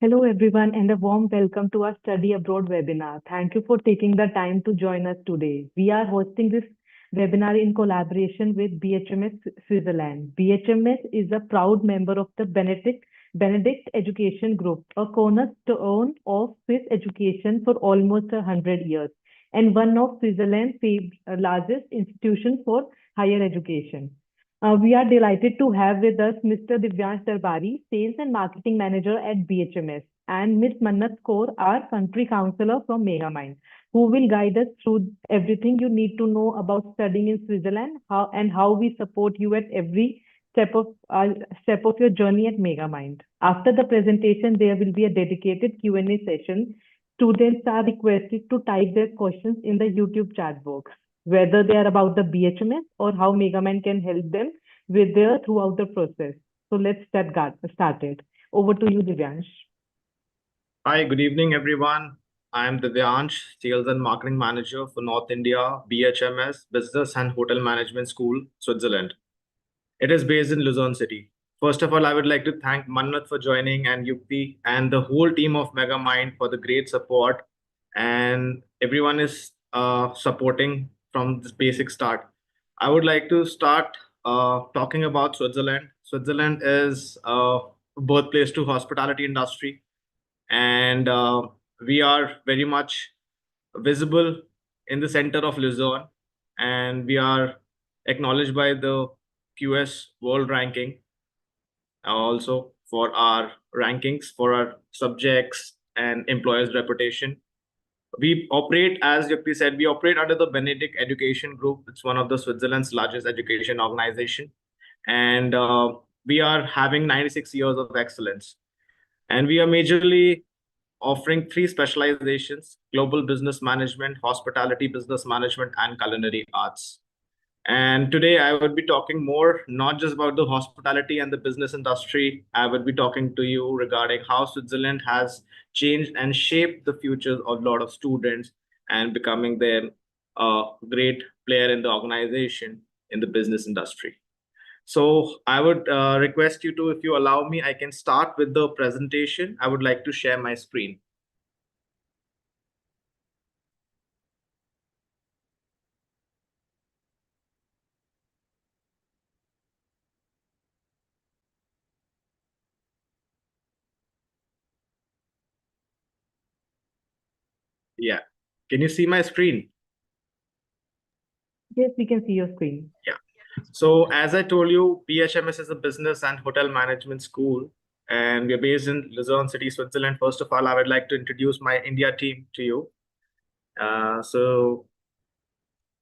Hello, everyone, and a warm welcome to our Study Abroad webinar. Thank you for taking the time to join us today. We are hosting this webinar in collaboration with BHMS Switzerland. BHMS is a proud member of the Benedict Education Group, a cornerstone of Swiss education for almost 100 years, and one of Switzerland's largest institutions for higher education. We are delighted to have with us Mr. Divyansh Darbari, Sales and Marketing Manager at BHMS, and Ms. Mannat Kaur, our Country Counselor from Megamind, who will guide us through everything you need to know about studying in Switzerland, how we support you at every step of your journey at Megamind. After the presentation, there will be a dedicated Q&A session. Students are requested to type their questions in the YouTube chat box, whether they are about the BHMS or how Megamind can help them with their throughout the process. So let's get started. Over to you, Divyansh. Hi, good evening, everyone. I'm Divyansh, Sales and Marketing Manager for North India, BHMS, Business and Hotel Management School, Switzerland. It is based in Luzern City. First of all, I would like to thank Mannat for joining and Yukti and the whole team of Megamind for the great support. And everyone is supporting from this basic start. I would like to start talking about Switzerland. Switzerland is a birthplace to hospitality industry, and we are very much visible in the center of Luzon, and we are acknowledged by the QS World Ranking also for our rankings, for our subjects and employers' reputation. We operate, as Yukti said, we operate under the Benedict Education Group. It's one of the Switzerland's largest education organization, and we are having 96 years of excellence. And we are majorly offering three specializations: global business management, hospitality business management, and culinary arts. And today I would be talking more not just about the hospitality and the business industry. I would be talking to you regarding how Switzerland has changed and shaped the futures of a lot of students and becoming their great player in the organization in the business industry. So I would request you to, if you allow me, I can start with the presentation. I would like to share my screen. Yeah. Can you see my screen? Yes, we can see your screen. Yeah. So as I told you, BHMS is a business and hotel management school, and we're based in Luzern City, Switzerland. First of all, I would like to introduce my India team to you. So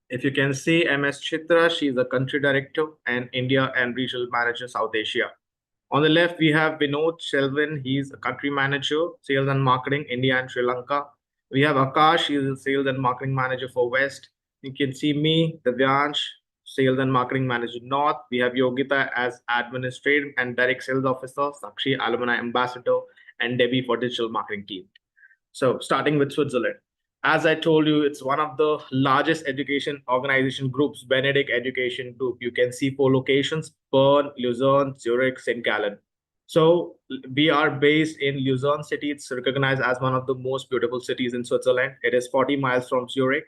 if you can see MS Chitra, she's a country director and India and regional manager, South Asia. On the left, we have Vinod Shelvin. He's a country manager, sales and marketing, India and Sri Lanka. We have Akash. He's a sales and marketing manager for West. You can see me, Divyansh, sales and marketing manager North. We have Yogita as administrative and direct sales officer, Sakshi, alumni ambassador, and Debbie for digital marketing team. So starting with Switzerland. As I told you, it's one of the largest education organization groups, Benedict Education Group. You can see four locations: Bern, Lucerne, Zurich, St. Gallen. So we are based in Lucerne City. It's recognized as one of the most beautiful cities in Switzerland. It is 40 miles from Zurich.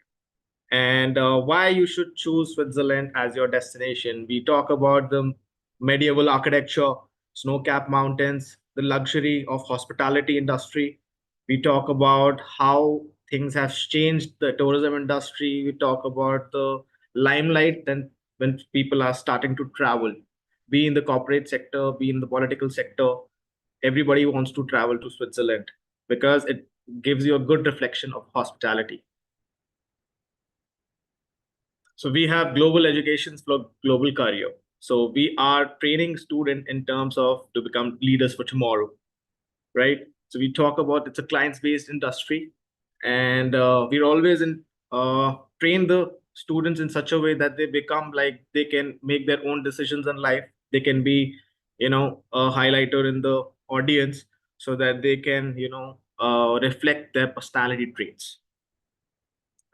And why you should choose Switzerland as your destination? We talk about the medieval architecture, snow-capped mountains, the luxury of hospitality industry. We talk about how things have changed the tourism industry. We talk about the limelight then when people are starting to travel, be in the corporate sector, be in the political sector. Everybody wants to travel to Switzerland because it gives you a good reflection of hospitality. So we have global education for global career. So we are training student in terms of to become leaders for tomorrow, right? So we talk about it's a clients-based industry, and we're always in train the students in such a way that they become like they can make their own decisions in life. They can be, a highlighter in the audience so that they can, reflect their personality traits.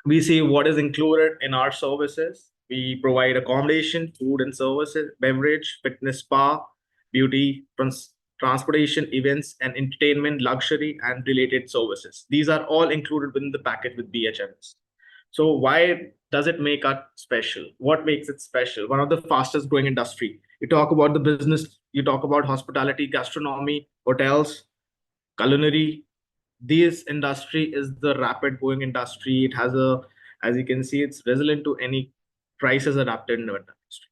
We see what is included in our services. We provide accommodation, food and services, beverage, fitness, spa, beauty, transportation, events and entertainment, luxury and related services. These are all included within the package with BHMS. So why does it make us special? What makes it special? One of the fastest growing industry. You talk about the business, you talk about hospitality, gastronomy, hotels, culinary. This industry is the rapid growing industry. It has a, as you can see, it's resilient to any crisis adapted in the industry.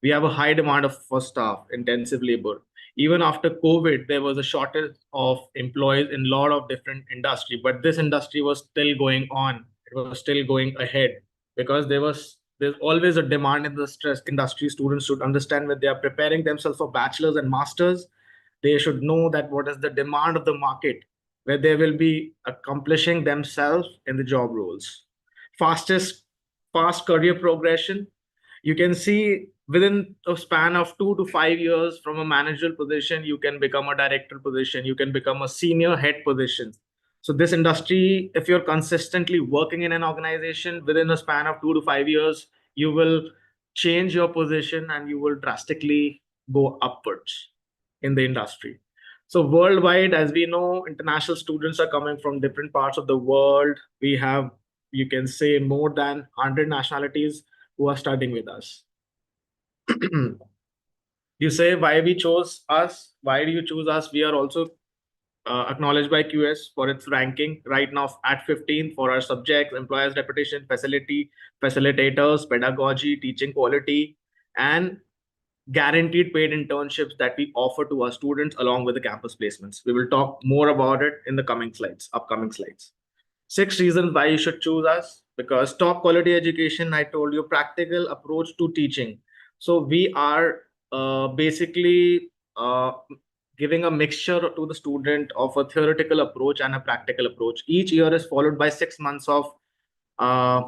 We have a high demand of for staff, intensive labor. Even after COVID, there was a shortage of employees in a lot of different industry, but this industry was still going on. It was still going ahead because there's always a demand in the stress industry. Students should understand when they are preparing themselves for bachelors and masters, they should know that what is the demand of the market, where they will be accomplishing themselves in the job roles. Fastest, fast career progression. You can see within a span of 2 to 5 years from a managerial position, you can become a director position, you can become a senior head position. So this industry, if you're consistently working in an organization within a span of 2 to 5 years, you will change your position and you will drastically go upwards in the industry. So worldwide, as we know, international students are coming from different parts of the world. We have, you can say, more than 100 nationalities who are studying with us. You say why we chose us? Why do you choose us? We are also acknowledged by QS for its ranking right now at 15 for our subjects, employers reputation, facility, facilitators, pedagogy, teaching quality, and guaranteed paid internships that we offer to our students along with the campus placements. We will talk more about it in the coming slides, upcoming slides. 6 reasons why you should choose us: because top quality education, I told you, practical approach to teaching. So we are basically giving a mixture to the student of a theoretical approach and a practical approach. Each year is followed by 6 months of uh,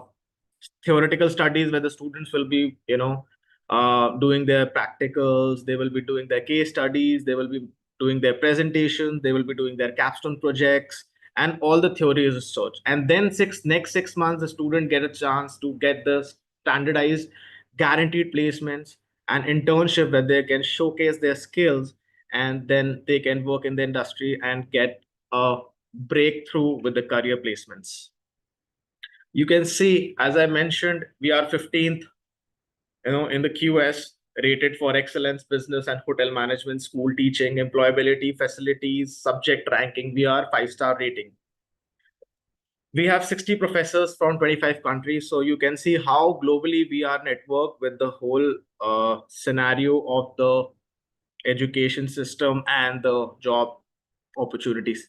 theoretical studies where the students will be, doing their practicals, they will be doing their case studies, they will be doing their presentations, they will be doing their capstone projects, and all the theory is research. And then next 6 months, the student get a chance to get the standardized, guaranteed placements and internship where they can showcase their skills, and then they can work in the industry and get a breakthrough with the career placements. You can see, as I mentioned, we are 15th, in the QS, rated for excellence, business and hotel management, school teaching, employability, facilities, subject ranking. We are 5-star rating. We have 60 professors from 25 countries. So you can see how globally we are networked with the whole scenario of the education system and the job opportunities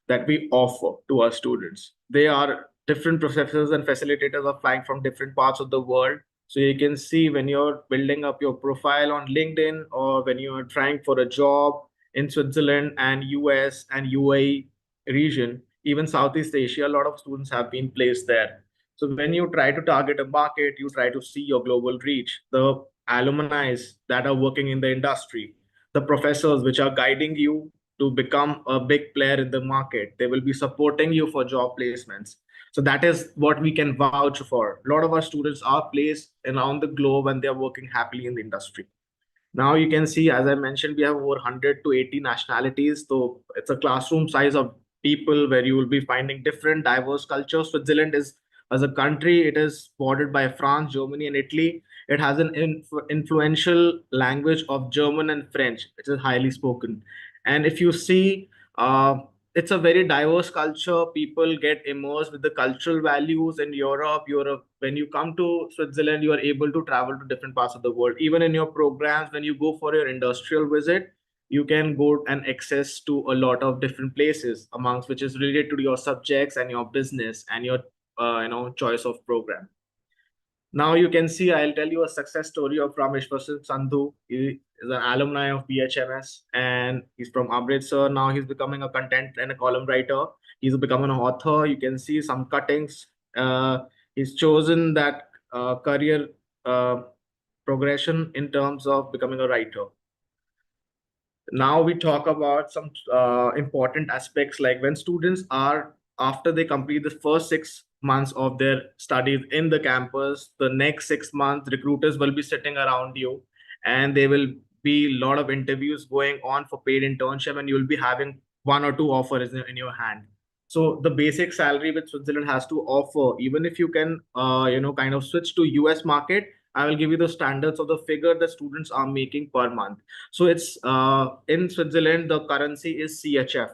that we offer to our students. They are different professors and facilitators are flying from different parts of the world. So you can see when you're building up your profile on LinkedIn or when you are trying for a job in Switzerland and US and UAE region, even Southeast Asia, a lot of students have been placed there. So when you try to target a market, you try to see your global reach, the alumni that are working in the industry, the professors which are guiding you to become a big player in the market. They will be supporting you for job placements. So that is what we can vouch for. A lot of our students are placed around the globe and they're working happily in the industry. Now you can see, as I mentioned, we have over 100 to 80 nationalities. So it's a classroom size of people where you will be finding different diverse cultures. Switzerland is, as a country, it is bordered by France, Germany, and Italy. It has an influential language of German and French, which is highly spoken. And if you see, it's a very diverse culture. People get immersed with the cultural values in Europe. Europe, when you come to Switzerland, you are able to travel to different parts of the world. Even in your programs, when you go for your industrial visit, you can go and access to a lot of different places, amongst which is related to your subjects and your business and your choice of program. Now you can see, I'll tell you a success story of Rameshwar Sandhu. He is an alumni of BHMS and he's from Amritsar. Now he's becoming a content and a column writer. He's becoming an author. You can see some cuttings. He's chosen that career uh, progression in terms of becoming a writer. Now we talk about some important aspects, like when students are, after they complete the first 6 months of their studies in the campus, the next 6 months recruiters will be sitting around you and they will be a lot of interviews going on for paid internship, and you'll be having one or two offers in your hand. So the basic salary which Switzerland has to offer, even if you can, kind of switch to US market, I will give you the standards of the figure that students are making per month. So it's in Switzerland, the currency is CHF.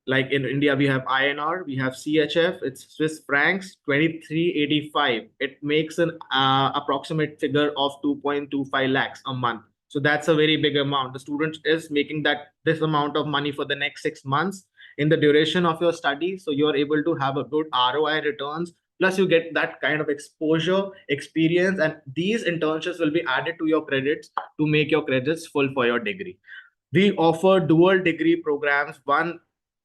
Like in India, we have INR, we have CHF, it's Swiss francs, 2385. It makes an approximate figure of 2.25 lakhs a month. So that's a very big amount. The student is making this amount of money for the next 6 months in the duration of your study. So you're able to have a good ROI returns. Plus, you get that kind of exposure, experience, and these internships will be added to your credits to make your credits full for your degree. We offer dual degree programs, one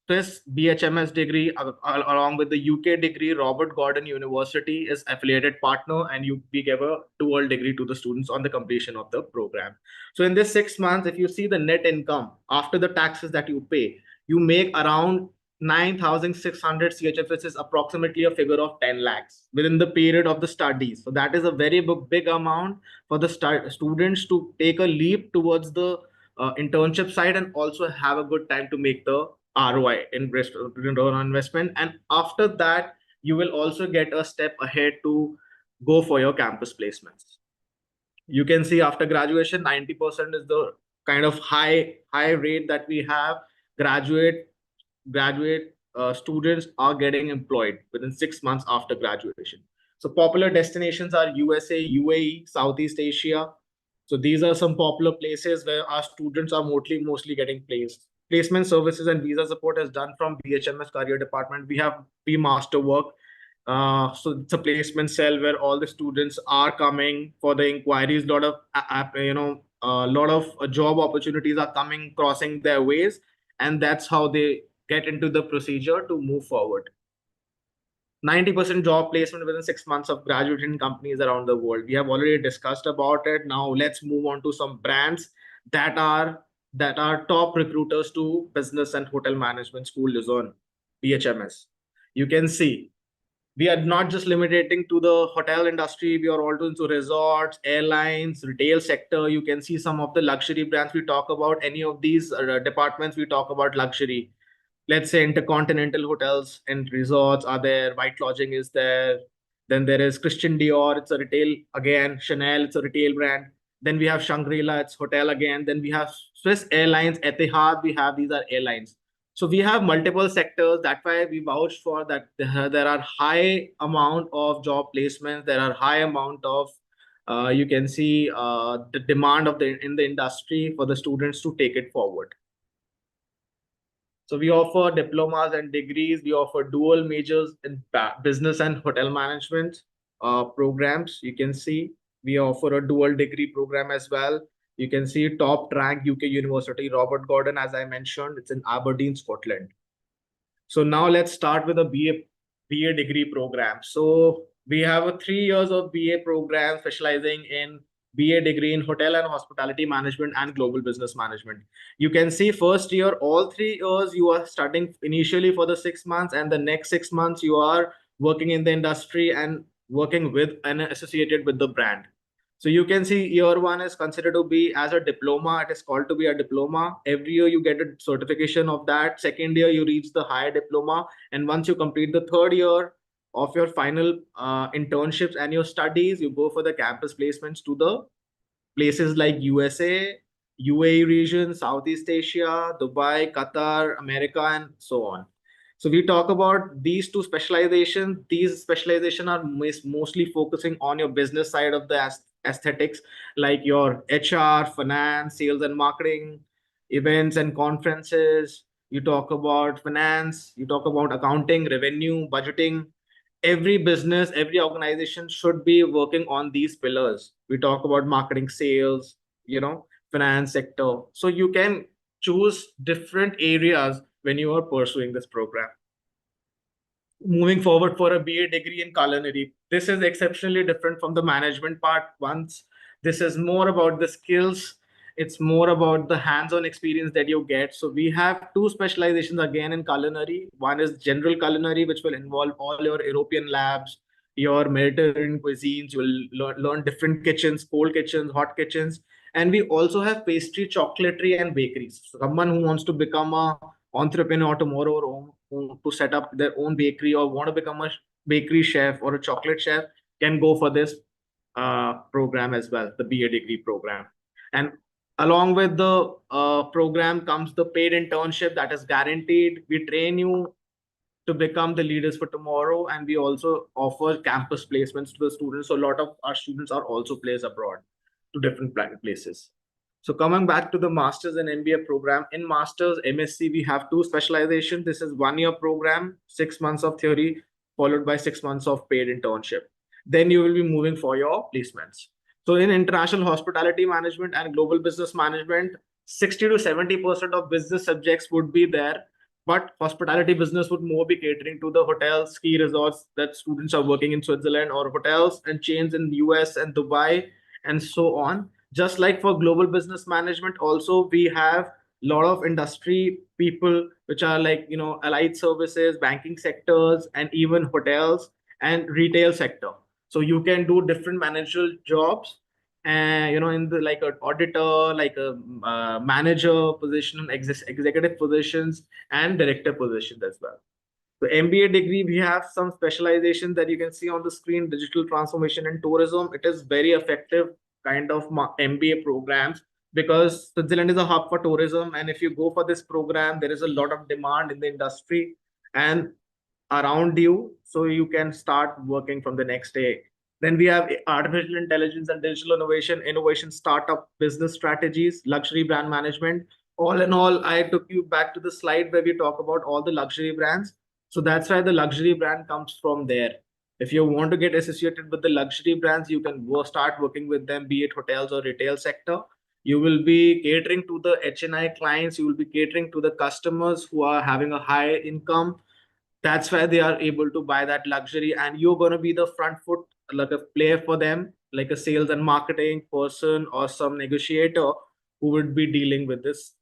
Swiss BHMS degree along with the UK degree. Robert Gordon University is affiliated partner, and we give a dual degree to the students on the completion of the program. So in this 6 months, if you see the net income after the taxes that you pay, you make around 9,600 CHF, which is approximately a figure of 10 lakhs within the period of the studies. So that is a very big amount for the students to take a leap towards the internship side and also have a good time to make the ROI in return on investment. And after that, you will also get a step ahead to go for your campus placements. You can see after graduation, 90% is the kind of high rate that we have. Graduate students are getting employed within 6 months after graduation. So popular destinations are USA, UAE, Southeast Asia. So these are some popular places where our students are mostly getting placed. Placement services and visa support is done from BHMS Career Department. We have Master Work. So it's a placement cell where all the students are coming for the inquiries. A lot of job opportunities are coming, crossing their ways, and that's how they get into the procedure to move forward. 90% job placement within 6 months of graduating companies around the world. We have already discussed about it. Now let's move on to some brands that are top recruiters to business and hotel management school Luzon, BHMS. You can see we are not just limiting to the hotel industry. We are also into resorts, airlines, retail sector. You can see some of the luxury brands we talk about. Any of these departments we talk about luxury. Let's say intercontinental hotels and resorts are there. White Lodging is there. Then there is Christian Dior. It's a retail again. Chanel. It's a retail brand. Then we have Shangri-La. It's hotel again. Then we have Swiss Airlines, Etihad. These are airlines. So we have multiple sectors. That's why we vouch for that. There are high amount of job placements. There are high amount of you can see the demand in the industry for the students to take it forward. So we offer diplomas and degrees. We offer dual majors in business and hotel management programs. You can see we offer a dual degree program as well. You can see top rank UK University, Robert Gordon, as I mentioned, it's in Aberdeen, Scotland. So now let's start with a BA degree program. So we have a 3 years of BA program specializing in BA degree in hotel and hospitality management and global business management. You can see first year, all 3 years you are studying initially for the 6 months, and the next 6 months you are working in the industry and working with and associated with the brand. So you can see year one is considered to be as a diploma. It is called to be a diploma. Every year you get a certification of that. Second year you reach the higher diploma. And once you complete the third year of your final internships and your studies, you go for the campus placements to the places like USA, UAE region, Southeast Asia, Dubai, Qatar, America, and so on. So we talk about these two specializations. These specializations are mostly focusing on your business side of the aesthetics, like your HR, finance, sales and marketing, events and conferences. You talk about finance, you talk about accounting, revenue, budgeting. Every business, every organization should be working on these pillars. We talk about marketing, sales, finance sector. So you can choose different areas when you are pursuing this program. Moving forward for a BA degree in culinary, this is exceptionally different from the management part. Once this is more about the skills, it's more about the hands-on experience that you get. So we have two specializations again in culinary. One is general culinary, which will involve all your European labs, your Mediterranean cuisines. You will learn different kitchens, cold kitchens, hot kitchens. And we also have pastry, chocolatry, and bakeries. So someone who wants to become a entrepreneur tomorrow, or to set up their own bakery, or want to become a bakery chef or a chocolate chef, can go for this program as well, the BA degree program. And along with the program comes the paid internship that is guaranteed. We train you to become the leaders for tomorrow, and we also offer campus placements to the students. So a lot of our students are also placed abroad to different places. So coming back to the masters and MBA program, in masters MSc we have two specializations. This is 1 year program, 6 months of theory followed by 6 months of paid internship. Then you will be moving for your placements. So in international hospitality management and global business management, 60 to 70% of business subjects would be there, but hospitality business would more be catering to the hotels, ski resorts that students are working in Switzerland, or hotels and chains in the US and Dubai, and so on. Just like for global business management, also we have a lot of industry people, which are like, allied services, banking sectors, and even hotels and retail sector. So you can do different managerial jobs, and in the like an auditor, like a manager position, executive positions, and director positions as well. So MBA degree, we have some specialization that you can see on the screen: digital transformation and tourism. It is very effective kind of MBA programs, because Switzerland is a hub for tourism, and if you go for this program, there is a lot of demand in the industry and around you, so you can start working from the next day. Then we have artificial intelligence and digital innovation, startup business strategies, luxury brand management. All in all, I took you back to the slide where we talk about all the luxury brands. So that's why the luxury brand comes from there. If you want to get associated with the luxury brands, you can go start working with them, be it hotels or retail sector. You will be catering to the HNI clients. You will be catering to the customers who are having a high income. That's why they are able to buy that luxury, and you're going to be the front foot, like a player for them, like a sales and marketing person or some negotiator who would be dealing with this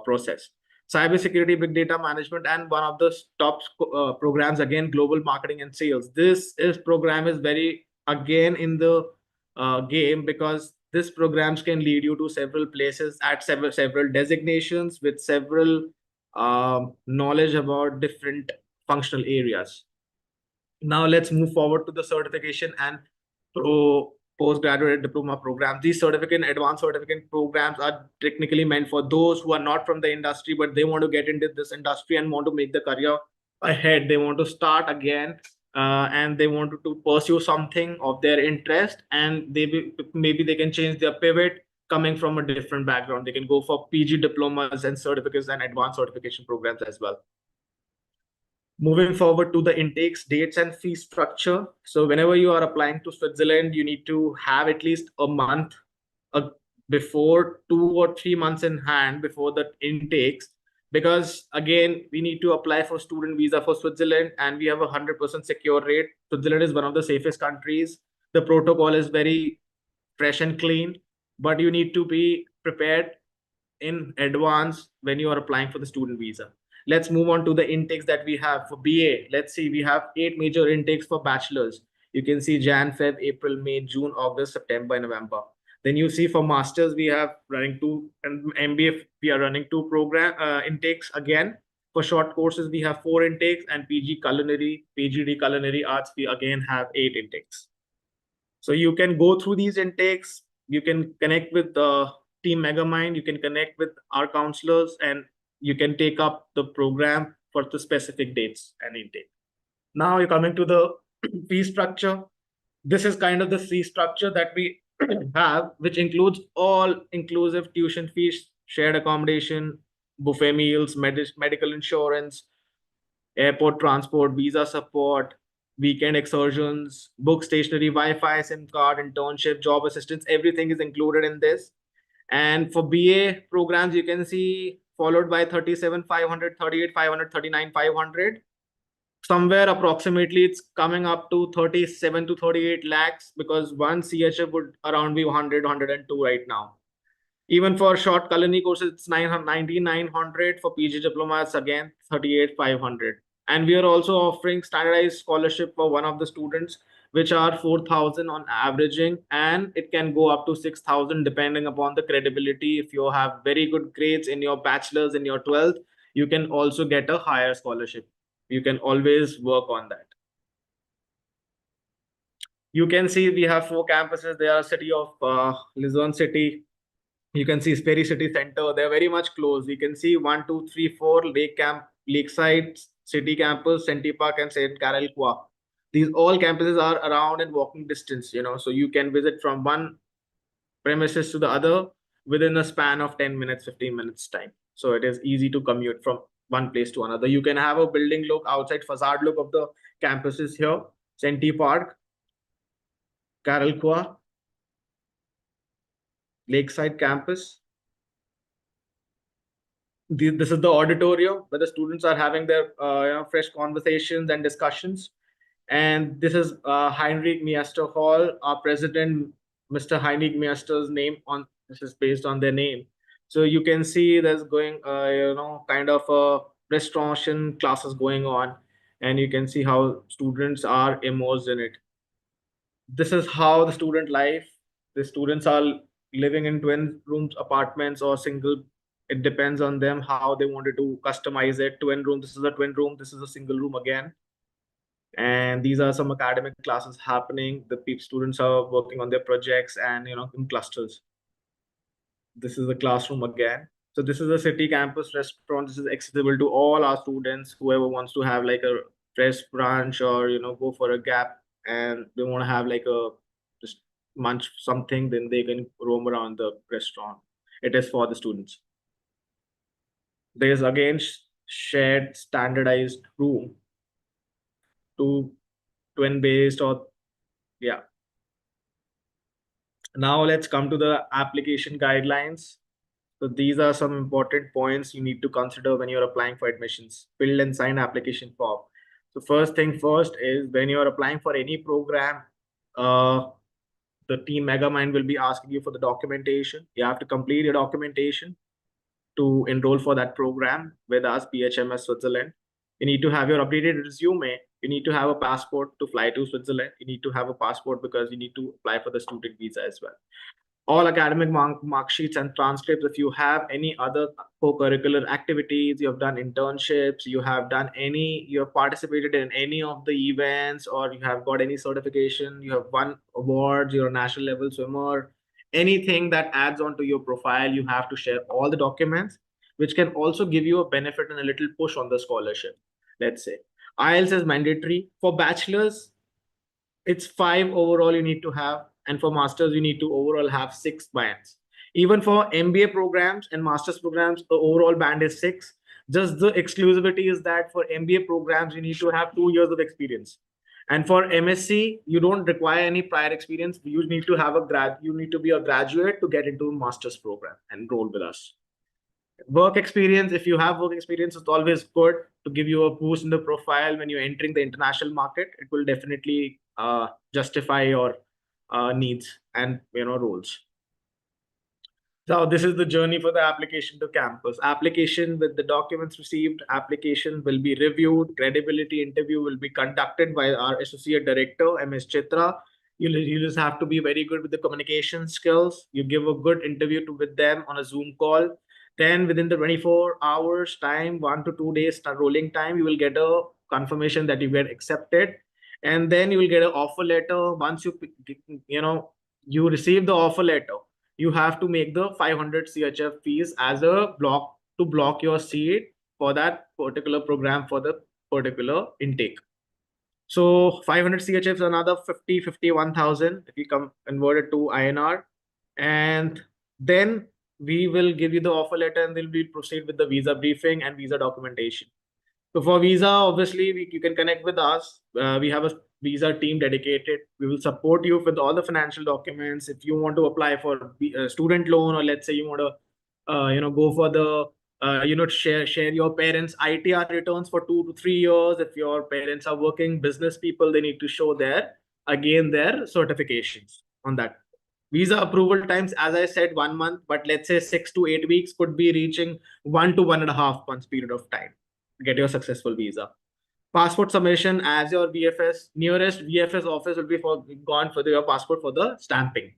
process. Cybersecurity, big data management, and one of the top programs, again, global marketing and sales. This is program is very again in the game, because this programs can lead you to several places at several designations with several knowledge about different functional areas. Now let's move forward to the certification and postgraduate diploma programs. These certificate and advanced certificate programs are technically meant for those who are not from the industry, but they want to get into this industry and want to make the career ahead. They want to start again, and they want to pursue something of their interest, and maybe they can change their pivot coming from a different background. They can go for PG diplomas and certificates and advanced certification programs as well. Moving forward to the intakes, dates, and fee structure. So whenever you are applying to Switzerland, you need to have at least a month uh, before, 2 or 3 months in hand before the intakes, because again, we need to apply for student visa for Switzerland, and we have a 100% secure rate. Switzerland is one of the safest countries. The protocol is very fresh and clean, but you need to be prepared in advance when you are applying for the student visa. Let's move on to the intakes that we have for BA. Let's see, we have 8 major intakes for bachelors. You can see Jan, Feb, April, May, June, August, September, and November. Then you see for masters, we have running two, and MBA, we are running two program intakes again. For short courses, we have 4 intakes, and PG culinary, PGD culinary arts, we again have 8 intakes. So you can go through these intakes. You can connect with the team Megamind. You can connect with our counselors, and you can take up the program for the specific dates and intake. Now you're coming to the fee structure. This is kind of the fee structure that we have, which includes all inclusive tuition fees, shared accommodation, buffet meals, medical insurance, airport transport, visa support, weekend excursions, book stationery, Wi-Fi, SIM card, internship, job assistance, everything is included in this. And for BA programs, you can see followed by 37,500, 38,500, 39,500. Somewhere approximately it's coming up to 37 to 38 lakhs, because one CHF would around be 100, 102 right now. Even for short culinary courses, it's 9900. For PG diploma, it's again 38,500. And we are also offering standardized scholarship for one of the students, which are 4,000 on averaging, and it can go up to 6,000 depending upon the credibility. If you have very good grades in your bachelor's in your 12th, you can also get a higher scholarship. You can always work on that. You can see we have four campuses. They are city of Luzon City. You can see Sperry City Center. They're very much close. You can see 1, 2, 3, 4 Lakeside City Campus, Senti Park, and Saint Carol Kwa. These all campuses are around in walking distance, so you can visit from one premises to the other within a span of 10 minutes, 15 minutes time. So it is easy to commute from one place to another. You can have a building look, outside facade look of the campuses here. Senti Park, Carol Kwa, Lakeside campus. This is the auditorium where the students are having their fresh conversations and discussions. And this is Heinrich Miester Hall. Our president, Mr. Heinrich Miester's name on this is based on their name. So you can see there's going, kind of restauration classes going on, and you can see how students are immersed in it. This is how the student life. The students are living in twin rooms apartments or single. It depends on them how they wanted to customize it. Twin room, this is a twin room, this is a single room again. And these are some academic classes happening. The students are working on their projects and in clusters. This is the classroom again. So this is a city campus restaurant. This is accessible to all our students. Whoever wants to have like a fresh brunch or go for a gap and they want to have like a just munch something, then they can roam around the restaurant. It is for the students. There is again shared standardized room to twin based or yeah. Now let's come to the application guidelines. So these are some important points you need to consider when you're applying for admissions. Fill and sign application form. So first thing first is when you're applying for any program, the team Megamind will be asking you for the documentation. You have to complete your documentation to enroll for that program with us, BHMS Switzerland. You need to have your updated resume. You need to have a passport to fly to Switzerland. You need to have a passport because you need to apply for the student visa as well. All academic mark sheets and transcripts. If you have any other co-curricular activities, you have done internships, you have participated in any of the events, or you have got any certification, you have won awards, you're a national level swimmer, anything that adds on to your profile, you have to share all the documents, which can also give you a benefit and a little push on the scholarship. Let's say IELTS is mandatory for bachelor's. It's 5 overall you need to have, and for masters you need to overall have 6 bands. Even for MBA programs and masters programs, the overall band is 6. Just the exclusivity is that for MBA programs you need to have 2 years of experience, and for MSc you don't require any prior experience. You need to have you need to be a graduate to get into a masters program and enroll with us. Work experience, if you have work experience, it's always good to give you a boost in the profile when you're entering the international market. It will definitely justify your needs and roles. So this is the journey for the application to campus. Application with the documents received, application will be reviewed, credibility interview will be conducted by our associate director, MS Chitra. You just have to be very good with the communication skills. You give a good interview with them on a Zoom call. Then within the 24 hours time, 1 to 2 days rolling time, you will get a confirmation that you get accepted. And then you will get an offer letter. Once you receive the offer letter, you have to make the 500 CHF fees as a block to block your seat for that particular program for the particular intake. So 500 CHF is another 51,000 if you convert it to INR. And then we will give you the offer letter and then we'll proceed with the visa briefing and visa documentation. So for visa, obviously, you can connect with us. We have a visa team dedicated. We will support you with all the financial documents. If you want to apply for a student loan, or let's say you want to, go for the, share your parents' ITR returns for 2 to 3 years. If your parents are working business people, they need to show their certifications on that. Visa approval times, as I said, 1 month, but let's say 6 to 8 weeks could be reaching 1 to 1.5 months period of time to get your successful visa. passport submission as your VFS. Nearest VFS office will be gone for your passport for the stamping.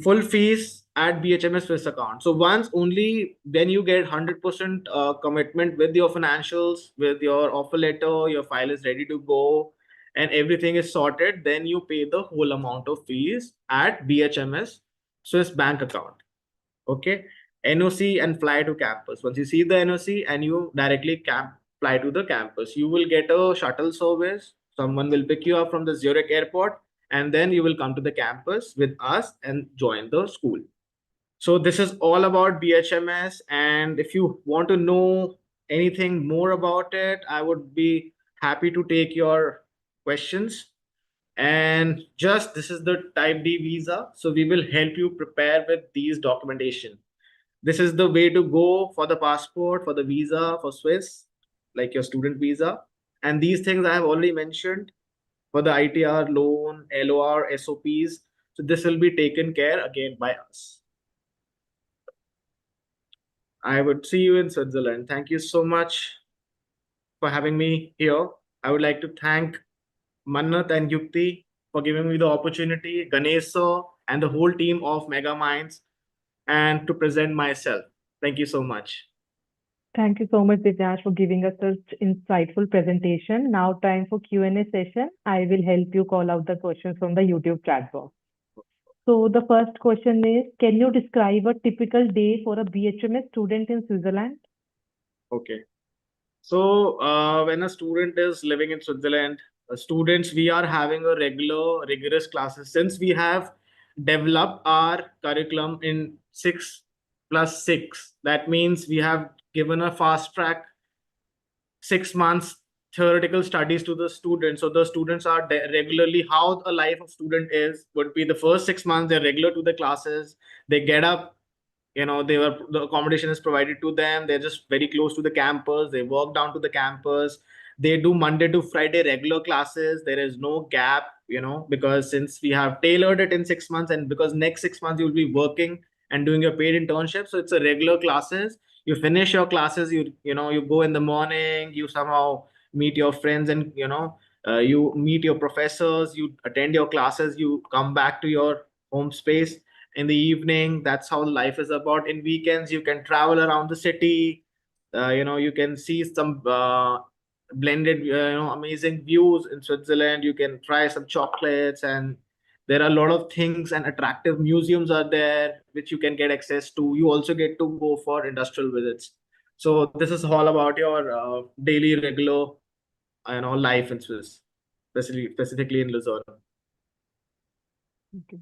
Full fees at BHMS Swiss account. So once only when you get 100% commitment with your financials, with your offer letter, your file is ready to go, and everything is sorted, then you pay the whole amount of fees at BHMS Swiss bank account. Okay, NOC and fly to campus. Once you see the NOC and you directly fly to the campus, you will get a shuttle service. Someone will pick you up from the Zurich airport, and then you will come to the campus with us and join the school. So this is all about BHMS, and if you want to know anything more about it, I would be happy to take your questions. And just this is the type D visa, so we will help you prepare with these documentation. This is the way to go for the passport, for the visa, for Swiss, like your student visa. And these things I have already mentioned for the ITR, loan, LOR, SOPs. So this will be taken care again by us. I would see you in Switzerland. Thank you so much for having me here. I would like to thank Mannat and Yukti for giving me the opportunity, Ganesh sir, and the whole team of Mega Minds, and to present myself. Thank you so much. Thank you so much, Divyansh, for giving us such insightful presentation. Now time for Q&A session. I will help you call out the questions from the YouTube chat box. So the first question is, can you describe a typical day for a BHMS student in Switzerland? Okay. So, when a student is living in Switzerland, students, we are having a regular, rigorous classes since we have developed our curriculum in 6+6. That means we have given a fast track 6 months theoretical studies to the students. So the students are regularly, how a life of student is would be the first 6 months they're regular to the classes. They get up, the accommodation is provided to them, they're just very close to the campus, they walk down to the campus, they do Monday to Friday regular classes, there is no gap, because since we have tailored it in 6 months, and because next 6 months you'll be working and doing your paid internship, so it's a regular classes. You finish your classes, you go in the morning, you somehow meet your friends, and you meet your professors, you attend your classes, you come back to your home space in the evening. That's how life is about. In weekends you can travel around the city, you can see some blended, amazing views in Switzerland. You can try some chocolates, and there are a lot of things, and attractive museums are there which you can get access to. You also get to go for industrial visits. So this is all about your daily regular life in Swiss, specifically in Luzern. Okay.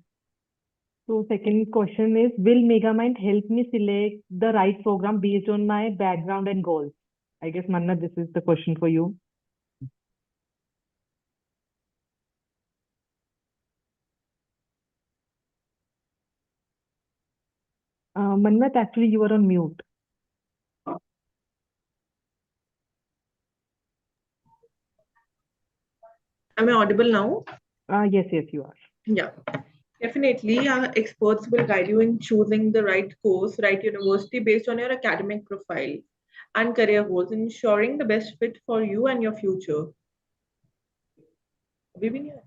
So second question is, will Megamind help me select the right program based on my background and goals? I guess, Manna, this is the question for you. Mannat, actually, you are on mute. Am I audible now? Yes, you are. Yeah. Definitely, our experts will guide you in choosing the right course, right university based on your academic profile and career goals, ensuring the best fit for you and your future. Vivian?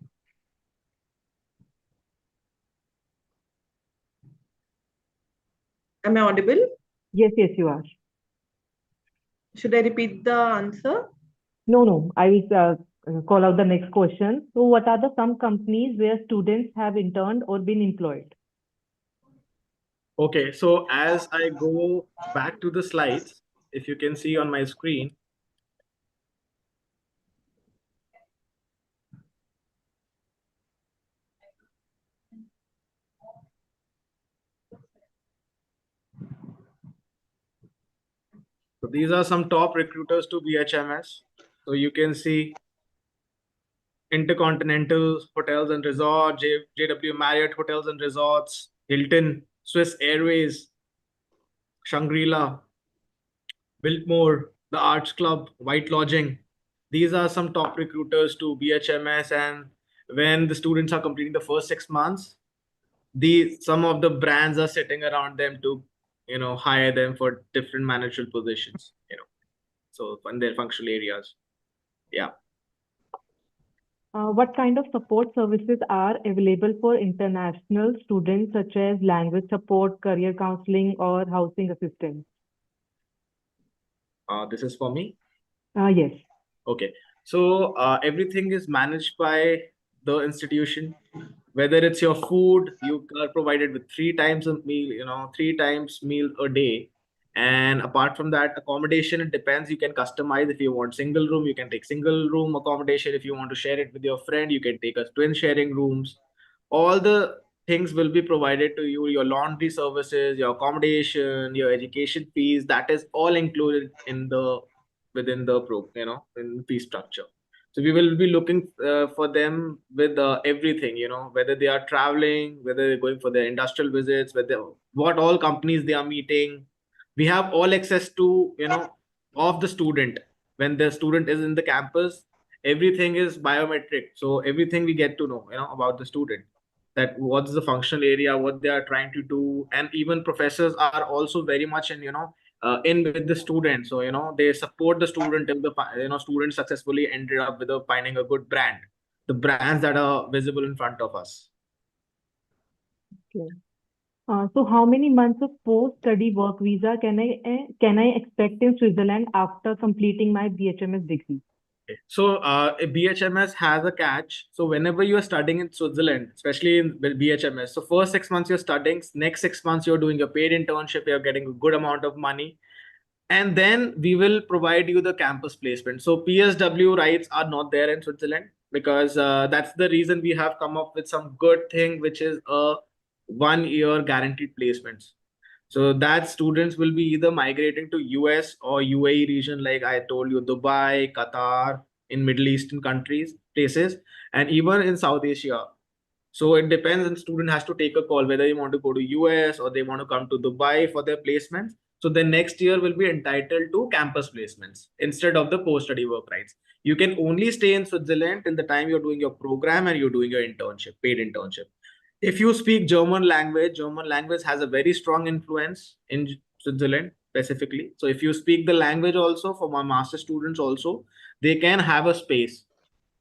Am I audible? Yes, you are. Should I repeat the answer? No, I will call out the next question. So what are the some companies where students have interned or been employed? Okay, so as I go back to the slides, if you can see on my screen, so these are some top recruiters to BHMS. So you can see Intercontinental Hotels and Resorts, JW Marriott Hotels and Resorts, Hilton, Swiss Airways, Shangri-La, Biltmore, the Arts Club, White Lodging. These are some top recruiters to BHMS. And when the students are completing the first 6 months, some of the brands are sitting around them to hire them for different managerial positions, so in their functional areas. Yeah. What kind of support services are available for international students, such as language support, career counseling, or housing assistance? This is for me. Yes. Okay. So everything is managed by the institution. Whether it's your food, you are provided with three times a meal, three times meal a day. And apart from that, accommodation, it depends. You can customize. If you want single room, you can take single room accommodation. If you want to share it with your friend, you can take a twin sharing rooms. All the things will be provided to you, your laundry services, your accommodation, your education fees, that is all included in the within the in the fee structure. So we will be looking for them with everything, whether they are traveling, whether they're going for their industrial visits, whether what all companies they are meeting. We have all access to, of the student. When the student is in the campus, everything is biometric. So everything we get to know, about the student, that what's the functional area, what they are trying to do. And even professors are also very much in with the student. So, they support the student if the student successfully ended up with finding a good brand, the brands that are visible in front of us. Okay. So how many months of post-study work visa can I expect in Switzerland after completing my BHMS degree? So a BHMS has a catch. So whenever you are studying in Switzerland, especially in with BHMS, so first 6 months you're studying, next 6 months you're doing a paid internship, you're getting a good amount of money, and then we will provide you the campus placement. So PSW rights are not there in Switzerland, because that's the reason we have come up with some good thing, which is a 1 year guaranteed placements. So that students will be either migrating to US or UAE region, like I told you, Dubai, Qatar, in Middle Eastern countries, places, and even in South Asia. So it depends, and student has to take a call whether they want to go to US or they want to come to Dubai for their placements. So the next year will be entitled to campus placements instead of the post-study work rights. You can only stay in Switzerland till the time you're doing your program and you're doing your internship, paid internship. If you speak German language has a very strong influence in Switzerland specifically. So if you speak the language also, for my master students also, they can have a space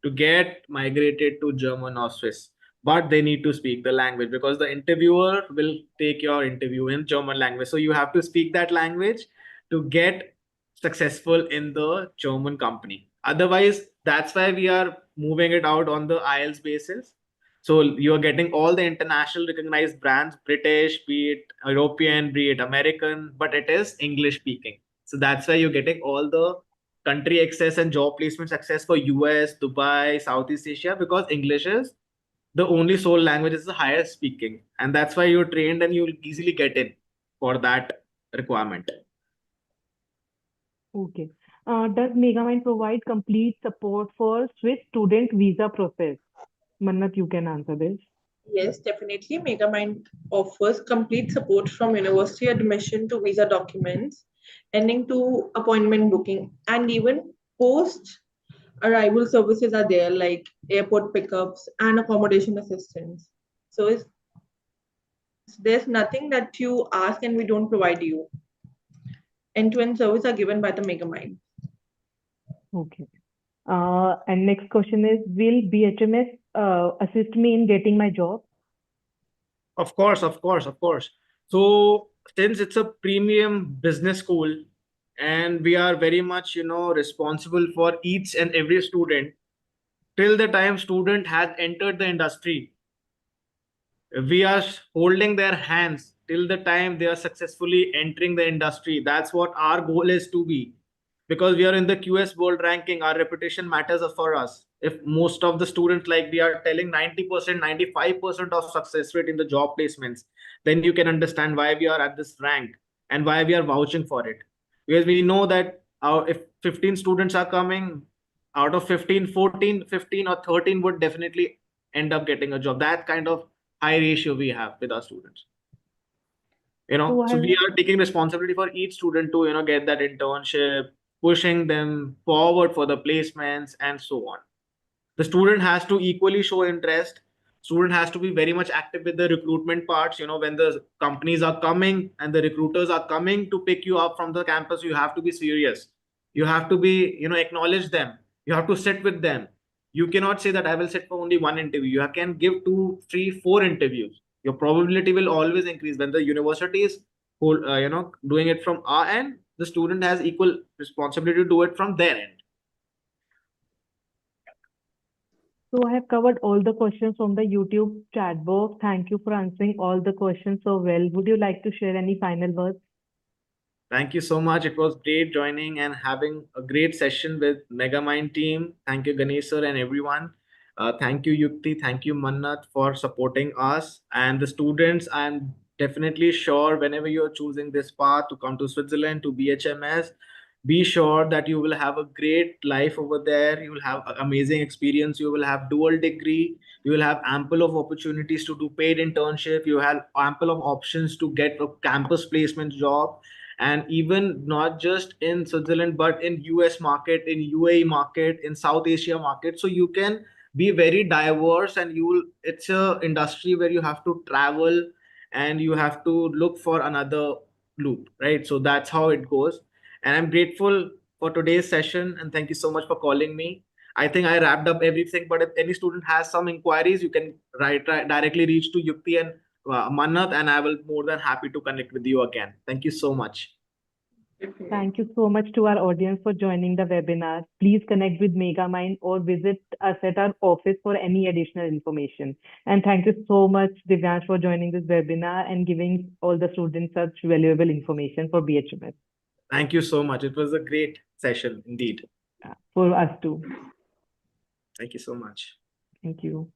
to get migrated to German or Swiss, but they need to speak the language, because the interviewer will take your interview in German language. So you have to speak that language to get successful in the German company. Otherwise, that's why we are moving it out on the IELTS basis. So you are getting all the international recognized brands, British, be it European, be it American, but it is English speaking. So that's why you're getting all the country access and job placement access for US, Dubai, Southeast Asia, because English is the only sole language is the highest speaking. And that's why you're trained and you'll easily get in for that requirement. Okay. Does Megamind provide complete support for Swiss student visa process? Mannat, you can answer this. Yes, definitely. Megamind offers complete support from university admission to visa documents, ending to appointment booking, and even post arrival services are there, like airport pickups and accommodation assistance. So there's nothing that you ask and we don't provide you. End-to-end service are given by the Megamind. Okay. And next question is, will BHMS assist me in getting my job? Of course, of course, of course. So since it's a premium business school and we are very much, responsible for each and every student till the time student has entered the industry, we are holding their hands till the time they are successfully entering the industry. That's what our goal is to be, because we are in the QS world ranking. Our reputation matters for us. If most of the students, like we are telling, 90%, 95% of success rate in the job placements, then you can understand why we are at this rank and why we are vouching for it. Because we know that if 15 students are coming, out of 15, 14, 15 or 13 would definitely end up getting a job. That kind of high ratio we have with our students. So So I we are taking responsibility for each student to, get that internship, pushing them forward for the placements and so on. The student has to equally show interest. Student has to be very much active with the recruitment parts. When the companies are coming and the recruiters are coming to pick you up from the campus, you have to be serious. You have to be, acknowledge them. You have to sit with them. You cannot say that I will sit for only one interview. You can give 2, 3, 4 interviews. Your probability will always increase when the university is doing it from our end. The student has equal responsibility to do it from their end. So I have covered all the questions from the YouTube chat box. Thank you for answering all the questions so well. Would you like to share any final words? Thank you so much. It was great joining and having a great session with Megamind team. Thank you, Ganesh sir, and everyone. Thank you, Yukti. Thank you, Mannat, for supporting us and the students. I'm definitely sure whenever you're choosing this path to come to Switzerland to BHMS, be sure that you will have a great life over there. You will have an amazing experience. You will have dual degree. You will have ample of opportunities to do paid internship. You have ample of options to get a campus placement job, and even not just in Switzerland but in US market, in UAE market, in South Asia market. So you can be very diverse, and you will, it's a industry where you have to travel and you have to look for another loop, right? So that's how it goes. And I'm grateful for today's session, and thank you so much for calling me. I think I wrapped up everything, but if any student has some inquiries, you can directly reach to Yukti and Mannat, and I will more than happy to connect with you again. Thank you so much. Definitely. Thank you so much to our audience for joining the webinar. Please connect with Megamind or visit us at our office for any additional information. And thank you so much, Divyansh, for joining this webinar and giving all the students such valuable information for BHMS, Thank you so much. It was a great session indeed. for us too. Thank you so much. Thank you.